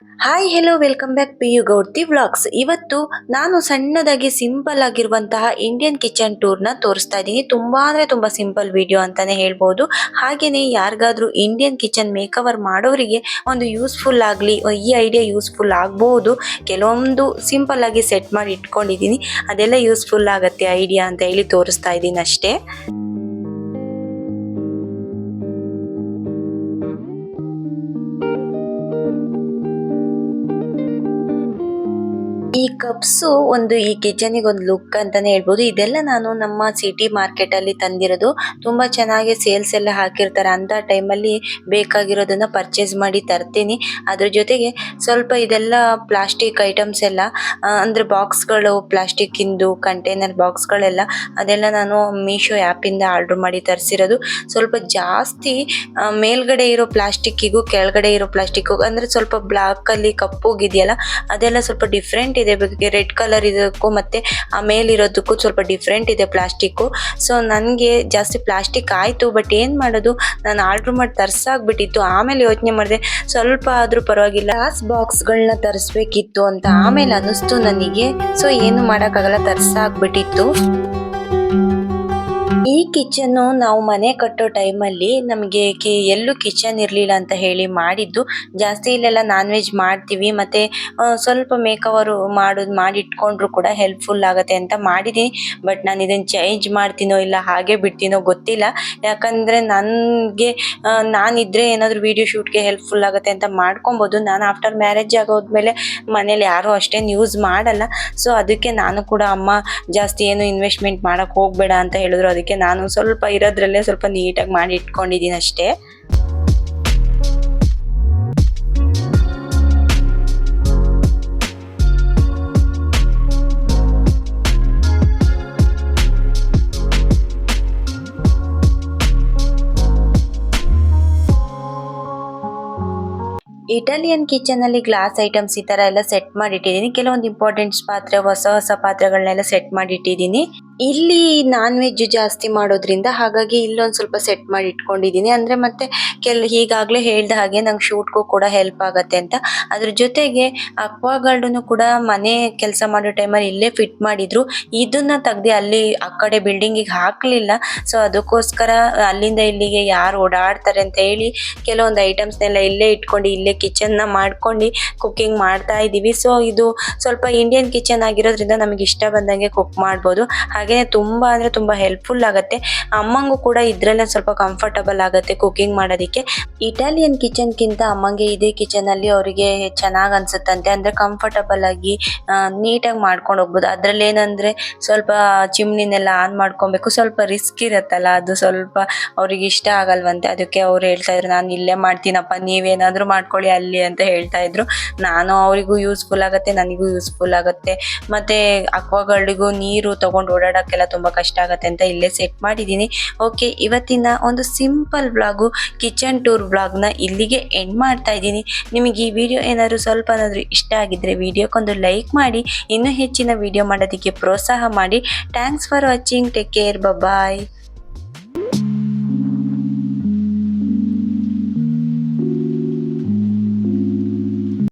Hi hello welcome back P U Gowdti vlogs. ಇವತ್ತು ನಾನು ಸಣ್ಣದಾಗಿ ಸಿಂಪಲ್ ಆಗಿರುವಂತಹ ಇಂಡಿಯನ್ ಕಿಚನ್ ಟೂರ್ನ ತೋರಿಸ್ತಾ ಇದ್ದೀನಿ. ತುಂಬಾ ಅಂದ್ರೆ ತುಂಬಾ ಸಿಂಪಲ್ ವಿಡಿಯೋ ಅಂತಾನೆ ಹೇಳ್ಬೋದು. ಹಾಗೇನೆ ಯಾರಿಗಾದ್ರೂ ಇಂಡಿಯನ್ ಕಿಚನ್ ಮೇಕವರ್ ಮಾಡೋರಿಗೆ ಒಂದು ಯೂಸ್ಫುಲ್ ಆಗಲಿ, ಈ ಐಡಿಯಾ ಯೂಸ್ಫುಲ್ ಆಗ್ಬೋದು. ಕೆಲವೊಂದು ಸಿಂಪಲ್ ಆಗಿ ಸೆಟ್ ಮಾಡಿ ಇಟ್ಕೊಂಡಿದ್ದೀನಿ, ಅದೆಲ್ಲ ಯೂಸ್ಫುಲ್ ಆಗತ್ತೆ ಐಡಿಯಾ ಅಂತ ಹೇಳಿ ತೋರಿಸ್ತಾ ಇದ್ದೀನಿ ಅಷ್ಟೇ. ಈ ಕಪ್ಸು ಒಂದು ಈ ಕಿಚನಿಗೆ ಒಂದು ಲುಕ್ ಅಂತಾನೆ ಹೇಳ್ಬೋದು. ಇದೆಲ್ಲ ನಾನು ನಮ್ಮ ಸಿಟಿ ಮಾರ್ಕೆಟ್ ಅಲ್ಲಿ ತಂದಿರೋದು. ತುಂಬಾ ಚೆನ್ನಾಗಿ ಸೇಲ್ಸ್ ಎಲ್ಲ ಹಾಕಿರ್ತಾರೆ. ಅಂತ ಟೈಮಲ್ಲಿ ಬೇಕಾಗಿರೋದನ್ನ ಪರ್ಚೇಸ್ ಮಾಡಿ ತರ್ತೀನಿ. ಅದ್ರ ಜೊತೆಗೆ ಸ್ವಲ್ಪ ಇದೆಲ್ಲ ಪ್ಲಾಸ್ಟಿಕ್ ಐಟಮ್ಸ್ ಎಲ್ಲ ಅಂದ್ರೆ ಬಾಕ್ಸ್ಗಳು, ಪ್ಲಾಸ್ಟಿಕ್ ಇಂದು ಕಂಟೈನರ್ ಬಾಕ್ಸ್ಗಳೆಲ್ಲ ಅದೆಲ್ಲ ನಾನು ಮೀಶೋ ಆ್ಯಪ್ ಇಂದ ಆರ್ಡರ್ ಮಾಡಿ ತರಿಸಿರೋದು. ಸ್ವಲ್ಪ ಜಾಸ್ತಿ ಮೇಲ್ಗಡೆ ಇರೋ ಪ್ಲಾಸ್ಟಿಕ್ಕಿಗೂ ಕೆಳಗಡೆ ಇರೋ ಪ್ಲಾಸ್ಟಿಕ್ ಅಂದ್ರೆ ಸ್ವಲ್ಪ ಬ್ಲಾಕ್ ಅಲ್ಲಿ ಕಪ್ಪುಗಿದೆಯಲ್ಲ, ಅದೆಲ್ಲ ಸ್ವಲ್ಪ ಡಿಫ್ರೆಂಟ್ ಇದೆ. ರೆಡ್ ಕಲರ್ ಇದಕ್ಕೂ ಮತ್ತೆ ಆ ಮೇಲಿರೋದಕ್ಕೂ ಸ್ವಲ್ಪ ಡಿಫ್ರೆಂಟ್ ಇದೆ ಪ್ಲಾಸ್ಟಿಕ್. ಸೊ ನನಗೆ ಜಾಸ್ತಿ ಪ್ಲಾಸ್ಟಿಕ್ ಆಯ್ತು, ಬಟ್ ಏನ್ ಮಾಡೋದು, ನಾನು ಆರ್ಡರ್ ಮಾಡಿ ತರ್ಸಾಗ್ಬಿಟ್ಟಿತ್ತು. ಆಮೇಲೆ ಯೋಚನೆ ಮಾಡಿದೆ ಸ್ವಲ್ಪ ಆದ್ರೂ ಪರವಾಗಿಲ್ಲ ಗ್ಲಾಸ್ ಬಾಕ್ಸ್ಗಳನ್ನ ತರಿಸ್ಬೇಕಿತ್ತು ಅಂತ ಆಮೇಲೆ ಅನಿಸ್ತು ನನಗೆ. ಸೊ ಏನು ಮಾಡಕ್ಕಾಗಲ್ಲ, ತರ್ಸಾಗ್ಬಿಟ್ಟಿತ್ತು. ಈ ಕಿಚನ್ ನಾವು ಮನೆ ಕಟ್ಟೋ ಟೈಮಲ್ಲಿ ನಮಗೆ ಎಲ್ಲೂ ಕಿಚನ್ ಇರಲಿಲ್ಲ ಅಂತ ಹೇಳಿ ಮಾಡಿದ್ದು. ಜಾಸ್ತಿ ಇಲ್ಲೆಲ್ಲ ನಾನ್ ವೆಜ್ ಮಾಡ್ತೀವಿ, ಮತ್ತೆ ಸ್ವಲ್ಪ ಮೇಕವರು ಮಾಡಿ ಇಟ್ಕೊಂಡ್ರು ಕೂಡ ಹೆಲ್ಪ್ಫುಲ್ ಆಗುತ್ತೆ ಅಂತ ಮಾಡಿದ್ದೀನಿ. ಬಟ್ ನಾನು ಇದನ್ನು ಚೇಂಜ್ ಮಾಡ್ತೀನೋ ಇಲ್ಲ ಹಾಗೆ ಬಿಡ್ತೀನೋ ಗೊತ್ತಿಲ್ಲ. ಯಾಕಂದರೆ ನನಗೆ ನಾನಿದ್ರೆ ಏನಾದರೂ ವಿಡಿಯೋ ಶೂಟ್ಗೆ ಹೆಲ್ಪ್ಫುಲ್ ಆಗುತ್ತೆ ಅಂತ ಮಾಡ್ಕೊಬೋದು. ನಾನು ಆಫ್ಟರ್ ಮ್ಯಾರೇಜ್ ಆಗೋದ್ಮೇಲೆ ಮನೇಲಿ ಯಾರೂ ಅಷ್ಟೇನು ಯೂಸ್ ಮಾಡಲ್ಲ. ಸೊ ಅದಕ್ಕೆ ನಾನು ಕೂಡ ಅಮ್ಮ ಜಾಸ್ತಿ ಏನು ಇನ್ವೆಸ್ಟ್ಮೆಂಟ್ ಮಾಡೋಕ್ಕೆ ಹೋಗಬೇಡ ಅಂತ ಹೇಳಿದ್ರು. ಅದಕ್ಕೆ ನಾನು ಸ್ವಲ್ಪ ಇರೋದ್ರಲ್ಲೇ ಸ್ವಲ್ಪ ನೀಟಾಗಿ ಮಾಡಿ ಇಟ್ಕೊಂಡಿದ್ದೀನಿ ಅಷ್ಟೇ. ಇಟಾಲಿಯನ್ ಕಿಚನ್ ಅಲ್ಲಿ ಗ್ಲಾಸ್ ಐಟಮ್ಸ್ ಈ ತರ ಎಲ್ಲ ಸೆಟ್ ಮಾಡಿ ಇಟ್ಟಿದ್ದೀನಿ. ಕೆಲವೊಂದು ಇಂಪಾರ್ಟೆಂಟ್ಸ್ ಪಾತ್ರೆ, ಹೊಸ ಪಾತ್ರೆಗಳನ್ನೆಲ್ಲ ಸೆಟ್ ಮಾಡಿ ಇಟ್ಟಿದ್ದೀನಿ. ಇಲ್ಲಿ ನಾನ್ ವೆಜ್ ಜಾಸ್ತಿ ಮಾಡೋದ್ರಿಂದ ಹಾಗಾಗಿ ಇಲ್ಲೊಂದು ಸ್ವಲ್ಪ ಸೆಟ್ ಮಾಡಿ ಇಟ್ಕೊಂಡಿದ್ದೀನಿ. ಅಂದ್ರೆ ಮತ್ತೆ ಈಗಾಗಲೇ ಹೇಳ್ದ ಹಾಗೆ ನಂಗೆ ಶೂಟ್ಗೂ ಕೂಡ ಹೆಲ್ಪ್ ಆಗತ್ತೆ ಅಂತ. ಅದ್ರ ಜೊತೆಗೆ ಅಕ್ವಾಗಾರ್ಡನ್ನು ಕೂಡ ಮನೆ ಕೆಲಸ ಮಾಡೋ ಟೈಮಲ್ಲಿ ಇಲ್ಲೇ ಫಿಟ್ ಮಾಡಿದ್ರು. ಇದನ್ನ ತೆಗ್ದು ಅಲ್ಲಿ ಆ ಕಡೆ ಬಿಲ್ಡಿಂಗಿಗೆ ಹಾಕ್ಲಿಲ್ಲ. ಸೊ ಅದಕ್ಕೋಸ್ಕರ ಅಲ್ಲಿಂದ ಇಲ್ಲಿಗೆ ಯಾರು ಓಡಾಡ್ತಾರೆ ಅಂತ ಹೇಳಿ ಕೆಲವೊಂದು ಐಟಮ್ಸ್ನೆಲ್ಲ ಇಲ್ಲೇ ಇಟ್ಕೊಂಡು ಇಲ್ಲೇ ಕಿಚನ್ನ ಮಾಡ್ಕೊಂಡು ಕುಕ್ಕಿಂಗ್ ಮಾಡ್ತಾ ಇದ್ದೀವಿ. ಸೊ ಇದು ಸ್ವಲ್ಪ ಇಂಡಿಯನ್ ಕಿಚನ್ ಆಗಿರೋದ್ರಿಂದ ನಮಗೆ ಇಷ್ಟ ಬಂದಂಗೆ ಕುಕ್ ಮಾಡ್ಬೋದು. ಹಾಗೇನೆ ತುಂಬಾ ಅಂದ್ರೆ ತುಂಬಾ ಹೆಲ್ಪ್ಫುಲ್ ಆಗುತ್ತೆ. ಅಮ್ಮಂಗೂ ಕೂಡ ಇದ್ರಲ್ಲೇ ಸ್ವಲ್ಪ ಕಂಫರ್ಟಬಲ್ ಆಗುತ್ತೆ ಕುಕಿಂಗ್ ಮಾಡೋದಕ್ಕೆ. ಇಟಾಲಿಯನ್ ಕಿಚನ್ ಕಿಂತ ಅಮ್ಮಂಗೆ ಇದೇ ಕಿಚನ್ ಅಲ್ಲಿ ಅವರಿಗೆ ಚೆನ್ನಾಗ್ ಅನ್ಸುತ್ತಂತೆ. ಅಂದ್ರೆ ಕಂಫರ್ಟಬಲ್ ಆಗಿ ನೀಟಾಗಿ ಮಾಡ್ಕೊಂಡು ಹೋಗ್ಬೋದು. ಅದ್ರಲ್ಲಿ ಏನಂದ್ರೆ ಸ್ವಲ್ಪ ಚಿಮ್ನಿನೆಲ್ಲ ಆನ್ ಮಾಡ್ಕೊಬೇಕು, ಸ್ವಲ್ಪ ರಿಸ್ಕ್ ಇರತ್ತಲ್ಲ, ಅದು ಸ್ವಲ್ಪ ಅವ್ರಿಗೆ ಇಷ್ಟ ಆಗಲ್ವಂತೆ. ಅದಕ್ಕೆ ಅವ್ರು ಹೇಳ್ತಾ ಇದ್ರು ನಾನು ಇಲ್ಲೇ ಮಾಡ್ತೀನಪ್ಪ, ನೀವೇನಾದ್ರೂ ಮಾಡ್ಕೊಳ್ಳಿ ಅಲ್ಲಿ ಅಂತ ಹೇಳ್ತಾ ಇದ್ರು. ನಾನು ಅವರಿಗೂ ಯೂಸ್ಫುಲ್ ಆಗುತ್ತೆ, ನನಗೂ ಯೂಸ್ಫುಲ್ ಆಗುತ್ತೆ. ಮತ್ತೆ ಅಕ್ವಾಗಾರ್ಡಿಗೂ ನೀರು ತಗೊಂಡು ಓಡಾಡಕ್ಕೆಲ್ಲ ತುಂಬಾ ಕಷ್ಟ ಆಗತ್ತೆ ಅಂತ ಇಲ್ಲೇ ಸೆಟ್ ಮಾಡಿದ್ದೀನಿ. ಓಕೆ, ಇವತ್ತಿನ ಒಂದು ಸಿಂಪಲ್ ವ್ಲಾಗು ಕಿಚನ್ ಟೂರ್ ವ್ಲಾಗ್ನ ಇಲ್ಲಿಗೆ ಎಂಡ್ ಮಾಡ್ತಾ ಇದ್ದೀನಿ. ನಿಮಗೆ ಈ ವಿಡಿಯೋ ಏನಾದ್ರು ಸ್ವಲ್ಪ ಏನಾದ್ರು ಇಷ್ಟ ಆಗಿದ್ರೆ ವಿಡಿಯೋಕ್ಕೊಂದು ಲೈಕ್ ಮಾಡಿ, ಇನ್ನೂ ಹೆಚ್ಚಿನ ವಿಡಿಯೋ ಮಾಡೋದಕ್ಕೆ ಪ್ರೋತ್ಸಾಹ ಮಾಡಿ. Thanks for watching. Take care. Bye.